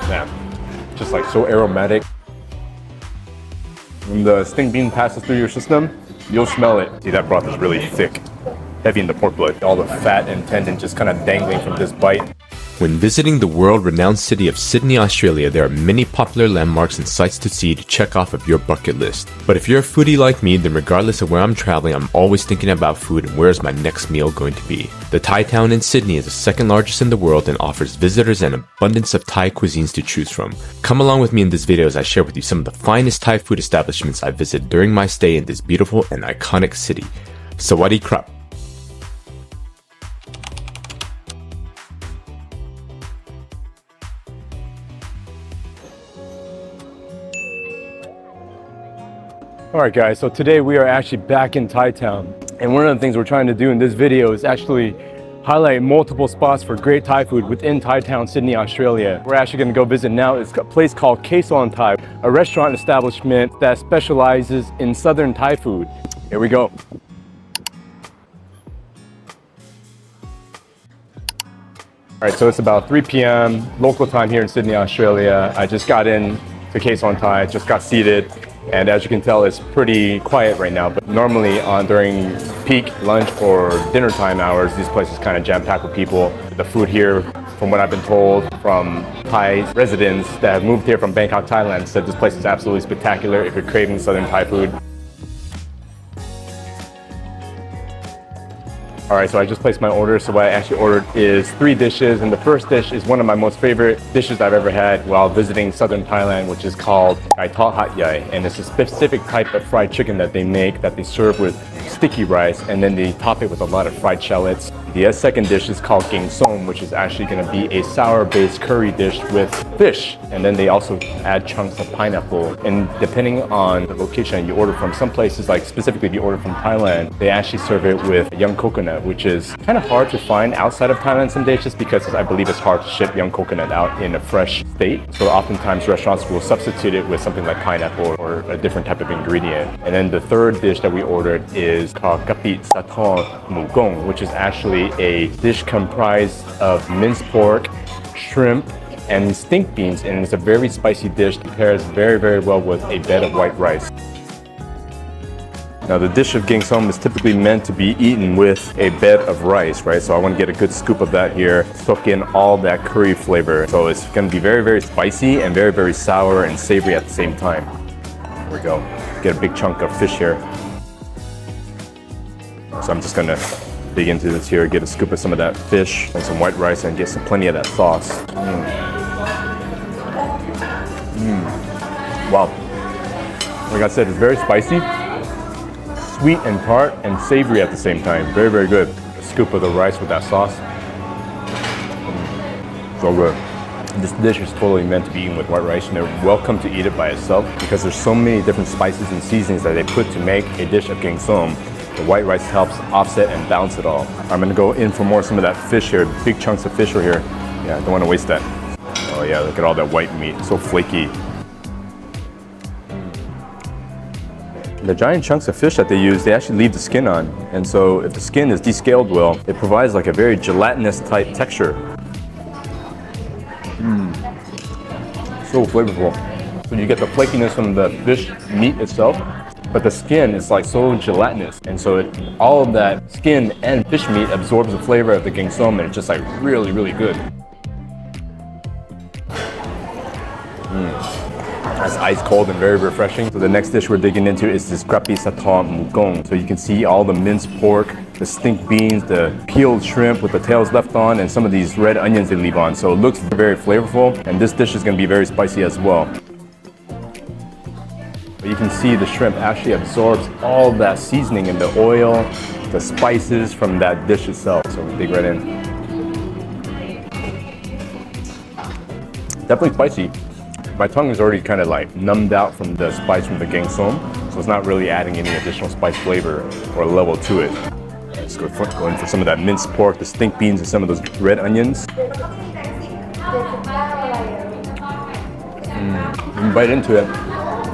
Man, just like so aromatic. When the sting bean passes through your system, you'll smell it. See, that broth is really thick, heavy in the pork blood. All the fat and tendon just kind of dangling from this bite. When visiting the world-renowned city of Sydney, Australia, there are many popular landmarks and sights to see to check off of your bucket list. But if you're a foodie like me, then regardless of where I'm traveling, I'm always thinking about food and where is my next meal going to be. The Thai town in Sydney is the second largest in the world and offers visitors an abundance of Thai cuisines to choose from. Come along with me in this video as I share with you some of the finest Thai food establishments I visited during my stay in this beautiful and iconic city. Sawadee krap. Alright guys, so today we are actually back in Thai town. And one of the things we're trying to do in this video is actually highlight multiple spots for great Thai food within Thai town, Sydney, Australia. We're actually going to go visit now. It's a place called Cuisine Thai, a restaurant establishment that specializes in southern Thai food. Here we go. Alright, so it's about 3 p.m. local time here in Sydney, Australia. I just got in to Cuisine Thai, just got seated. And as you can tell, it's pretty quiet right now, but normally during peak lunch or dinner time hours, these places kind of jam-packed with people. The food here, from what I've been told from Thai residents that have moved here from Bangkok, Thailand, said this place is absolutely spectacular if you're craving southern Thai food. Alright, so I just placed my order. So what I actually ordered is 3 dishes, and the first dish is one of my most favorite dishes I've ever had while visiting southern Thailand, which is called Gai Thaw Hat Yai, and it's a specific type of fried chicken that they make that they serve with sticky rice, and then they top it with a lot of fried shallots. The second dish is called Ging Som, which is actually going to be a sour-based curry dish with fish, and then they also add chunks of pineapple. And depending on the location you order from, some places, like specifically if you order from Thailand, they actually serve it with young coconut, which is kind of hard to find outside of Thailand some days, just because I believe it's hard to ship young coconut out in a fresh state. So oftentimes restaurants will substitute it with something like pineapple or a different type of ingredient. And then the third dish that we ordered is called Kapi Saton Mu Gong, which is actually a dish comprised of minced pork, shrimp, and stink beans, and it's a very spicy dish that pairs very, very well with a bed of white rice. Now the dish of Ging Som is typically meant to be eaten with a bed of rice, right? So I want to get a good scoop of that here, soak in all that curry flavor. So it's going to be very, very spicy and very, very sour and savory at the same time. Here we go. Get a big chunk of fish here. So I'm just going to dig into this here, get a scoop of some of that fish and some white rice and get plenty of that sauce. Wow. Like I said, it's very spicy, sweet and tart and savory at the same time. Very, very good. A scoop of the rice with that sauce. So good. This dish is totally meant to be eaten with white rice, and they're welcome to eat it by itself because there's so many different spices and seasonings that they put to make a dish of Ging Som. The white rice helps offset and balance it all. I'm gonna go in for some of that fish here, big chunks of fish right here. Yeah, I don't wanna waste that. Oh yeah, look at all that white meat, so flaky. The giant chunks of fish that they use, they actually leave the skin on. And so if the skin is descaled well, it provides like a very gelatinous type texture. So flavorful. So you get the flakiness from the fish meat itself, but the skin is like so gelatinous, and so all of that skin and fish meat absorbs the flavor of the Ging Som, and it's just like really, really good. That's ice cold and very refreshing. So the next dish we're digging into is this Krapi Saton Mu Gong. So you can see all the minced pork, the stink beans, the peeled shrimp with the tails left on, and some of these red onions they leave on. So it looks very flavorful, and this dish is going to be very spicy as well. You can see the shrimp actually absorbs all that seasoning and the oil, the spices from that dish itself. So we dig right in. Definitely spicy. My tongue is already kind of like numbed out from the spice from the Ging Som, so it's not really adding any additional spice flavor or level to it. Let's go in for some of that minced pork, the stink beans, and some of those red onions. You can bite into it.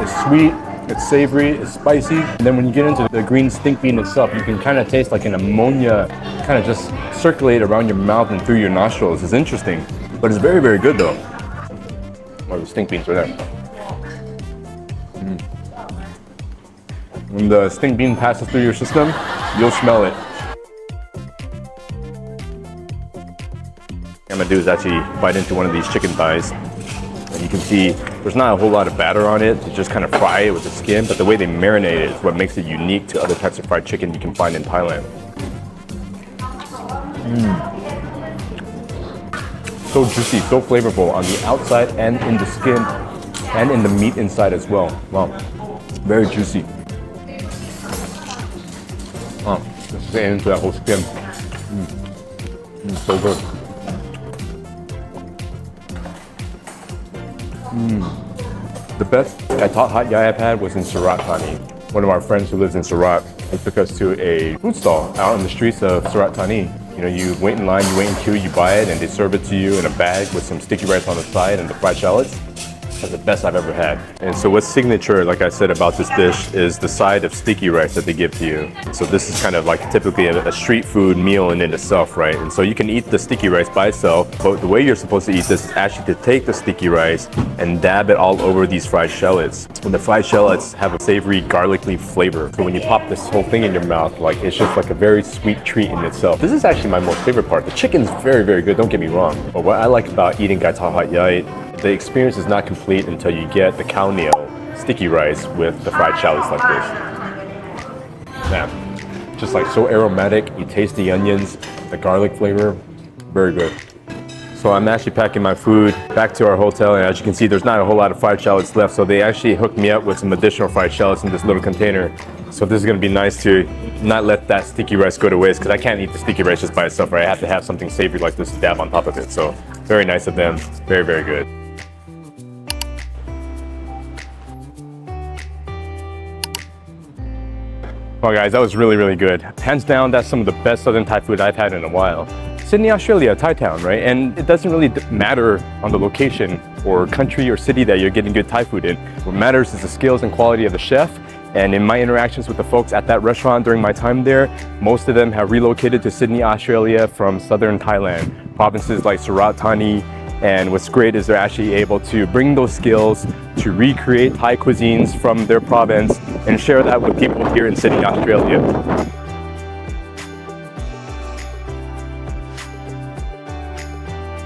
It's sweet, It's savory, it's spicy, and then when you get into the green stink bean itself, you can kind of taste like an ammonia kind of just circulate around your mouth and through your nostrils. It's interesting, but it's very, very good though. Oh, the stink beans are there. When the stink bean passes through your system, you'll smell it. What I'm gonna do is actually bite into one of these chicken thighs. And you can see there's not a whole lot of batter on it to just kind of fry it with the skin, but the way they marinate it is what makes it unique to other types of fried chicken you can find in Thailand. So juicy, so flavorful on the outside and in the skin and in the meat inside as well. Wow, very juicy. Just getting into that whole skin. So good. The best Gai Tok Hat Yai I've had was in Surat Thani. One of our friends who lives in Surat, he took us to a food stall out in the streets of Surat Thani. You know, you wait in line, you wait in queue, you buy it, and they serve it to you in a bag with some sticky rice on the side and the fried shallots. That's the best I've ever had. And so what's signature, like I said, about this dish is the side of sticky rice that they give to you. So this is kind of like typically a street food meal in itself, right? And so you can eat the sticky rice by itself, but the way you're supposed to eat this is actually to take the sticky rice and dab it all over these fried shallots. And the fried shallots have a savory, garlicky flavor. So when you pop this whole thing in your mouth, like it's just like a very sweet treat in itself. This is actually my most favorite part. The chicken's very, very good, don't get me wrong. But what I like about eating Gai Tok Hat Yai, the experience is not complete until you get the khao niao sticky rice with the fried shallots like this. Man, just like so aromatic. You taste the onions, the garlic flavor, very good. So I'm actually packing my food back to our hotel, and as you can see, there's not a whole lot of fried shallots left, so they actually hooked me up with some additional fried shallots in this little container. So this is gonna be nice to not let that sticky rice go to waste, because I can't eat the sticky rice just by itself, right? I have to have something savory like this to dab on top of it. So very nice of them, very, very good. Well guys, that was really, really good. Hands down, that's some of the best Southern Thai food I've had in a while. Sydney, Australia, Thai town, right? And it doesn't really matter on the location or country or city that you're getting good Thai food in. What matters is the skills and quality of the chef. And in my interactions with the folks at that restaurant during my time there, most of them have relocated to Sydney, Australia from southern Thailand, provinces like Surat Thani. And what's great is they're actually able to bring those skills to recreate Thai cuisines from their province and share that with people here in Sydney, Australia.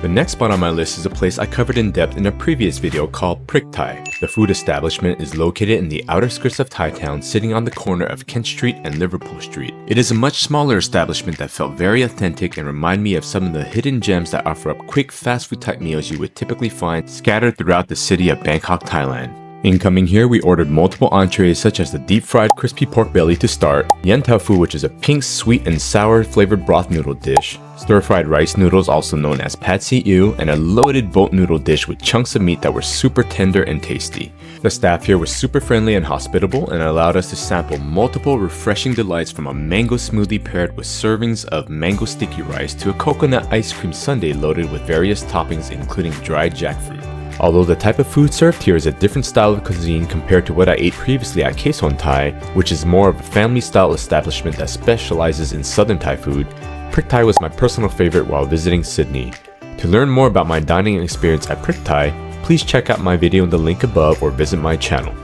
The next spot on my list is a place I covered in depth in a previous video called Prick Thai. The food establishment is located in the outer skirts of Thai town, sitting on the corner of Kent Street and Liverpool Street. It is a much smaller establishment that felt very authentic and reminded me of some of the hidden gems that offer up quick fast food type meals you would typically find scattered throughout the city of Bangkok, Thailand. Incoming here, we ordered multiple entrees such as the deep fried crispy pork belly to start, yen tofu, which is a pink sweet and sour flavored broth noodle dish, stir fried rice noodles also known as pad see ew, and a loaded boat noodle dish with chunks of meat that were super tender and tasty. The staff here was super friendly and hospitable and allowed us to sample multiple refreshing delights, from a mango smoothie paired with servings of mango sticky rice to a coconut ice cream sundae loaded with various toppings including dried jackfruit. Although the type of food served here is a different style of cuisine compared to what I ate previously at Kaesong Thai, which is more of a family-style establishment that specializes in Southern Thai food, Prick Thai was my personal favorite while visiting Sydney. To learn more about my dining experience at Prick Thai, please check out my video in the link above or visit my channel.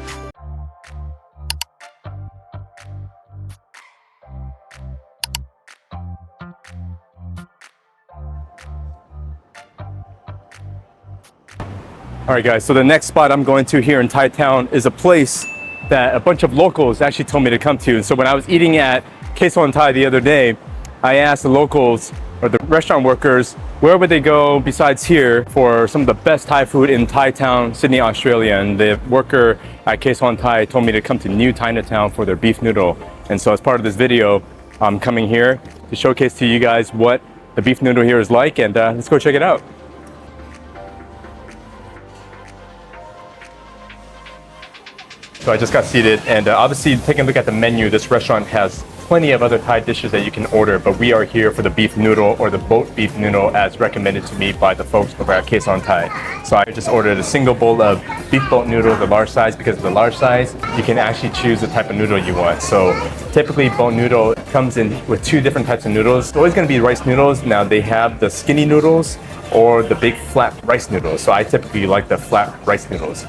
Alright guys, so the next spot I'm going to here in Thai town is a place that a bunch of locals actually told me to come to. And so when I was eating at Kaesong Thai the other day, I asked the locals or the restaurant workers where would they go besides here for some of the best Thai food in Thai town, Sydney, Australia. And the worker at Kaesong Thai told me to come to New Chinatown for their beef noodle. And so as part of this video, I'm coming here to showcase to you guys what the beef noodle here is like, and let's go check it out. So I just got seated, and obviously taking a look at the menu, this restaurant has plenty of other Thai dishes that you can order, but we are here for the beef noodle or the boat beef noodle as recommended to me by the folks over at Kaesong Thai. So I just ordered a single bowl of beef boat noodle, the large size. Because of the large size, you can actually choose the type of noodle you want. So typically boat noodle comes in with two different types of noodles. It's always going to be rice noodles. Now they have the skinny noodles or the big flat rice noodles. So I typically like the flat rice noodles.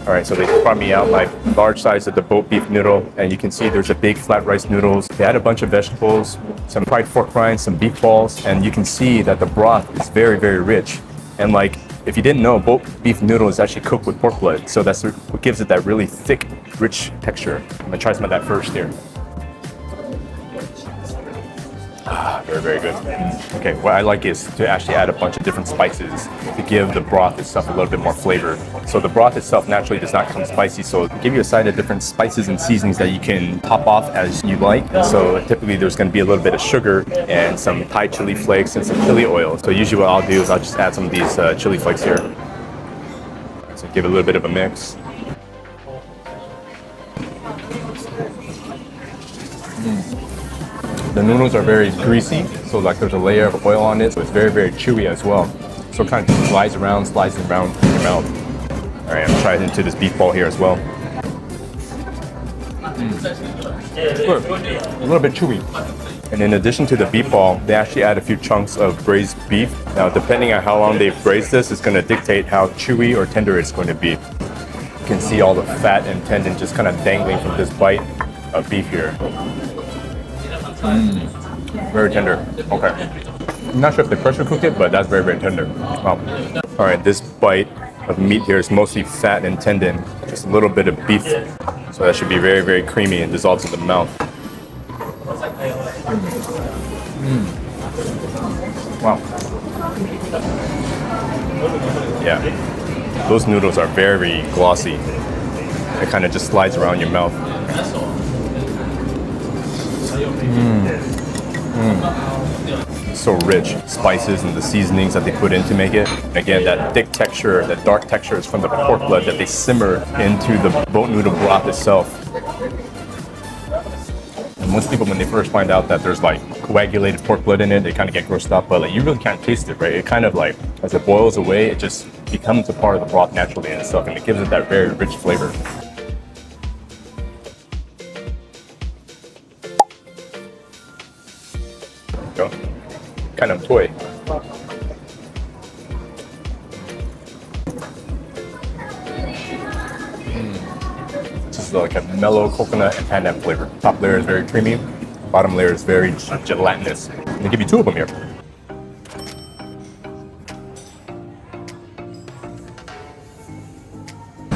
All right, so they brought me out my large size of the boat beef noodle, and you can see there's a big flat rice noodles. They had a bunch of vegetables, some fried pork rinds, some beef balls, and you can see that the broth is very, very rich. And like, if you didn't know, boat beef noodle is actually cooked with pork blood, so that's what gives it that really thick, rich texture. I'm gonna try some of that first here. Very, very good. Okay, what I like is to actually add a bunch of different spices to give the broth itself a little bit more flavor. So the broth itself naturally does not come spicy, so give you a side of different spices and seasonings that you can top off as you like. So typically there's going to be a little bit of sugar and some Thai chili flakes and some chili oil. So usually what I'll do is I'll just add some of these chili flakes here. So give it a little bit of a mix. The noodles are very greasy, so like there's a layer of oil on it, so it's very, very chewy as well. So it kind of slides around in your mouth. All right, I'm gonna try it into this beef ball here as well. Good. A little bit chewy. And in addition to the beef ball, they actually add a few chunks of braised beef. Now, depending on how long they've braised this, it's gonna dictate how chewy or tender it's going to be. You can see all the fat and tendon just kind of dangling from this bite of beef here. Very tender. Okay. I'm not sure if they pressure cooked it, but that's very, very tender. Wow. All right, this bite of meat here is mostly fat and tendon, just a little bit of beef. So that should be very, very creamy and dissolves in the mouth. Wow. Yeah. Those noodles are very glossy. It kind of just slides around your mouth. So rich. Spices and the seasonings that they put in to make it. Again, that thick texture, that dark texture is from the pork blood that they simmer into the boat noodle broth itself. And most people, when they first find out that there's like coagulated pork blood in it, they kind of get grossed up, but like you really can't taste it, right? It kind of like, as it boils away, it just becomes a part of the broth naturally in itself, and it gives it that very rich flavor. Go. Kind of toy. Just like a mellow coconut and pandan flavor. Top layer is very creamy, bottom layer is very gelatinous. And they give you two of them here.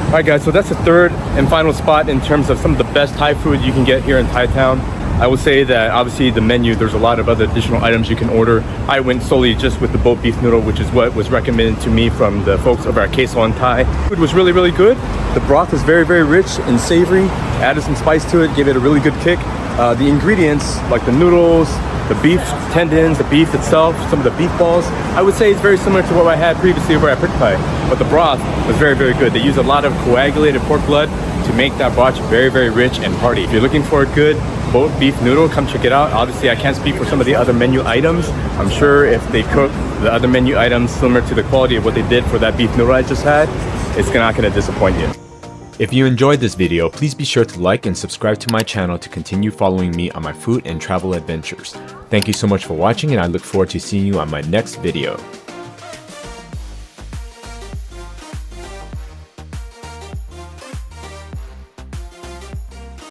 Alright guys, so that's the third and final spot in terms of some of the best Thai food you can get here in Thai town. I would say that obviously the menu, there's a lot of other additional items you can order. I went solely just with the boat beef noodle, which is what was recommended to me from the folks over at Kaesong Thai. Food was really, really good. The broth is very, very rich and savory. Added some spice to it, gave it a really good kick. The ingredients, like the noodles, the beef tendons, the beef itself, some of the beef balls, I would say it's very similar to what I had previously over at Prik Thai. But the broth was very, very good. They use a lot of coagulated pork blood to make that broth very, very rich and hearty. If you're looking for a good boat beef noodle, come check it out. Obviously, I can't speak for some of the other menu items. I'm sure if they cook the other menu items similar to the quality of what they did for that beef noodle I just had, it's not gonna disappoint you. If you enjoyed this video, please be sure to like and subscribe to my channel to continue following me on my food and travel adventures. Thank you so much for watching, and I look forward to seeing you on my next video.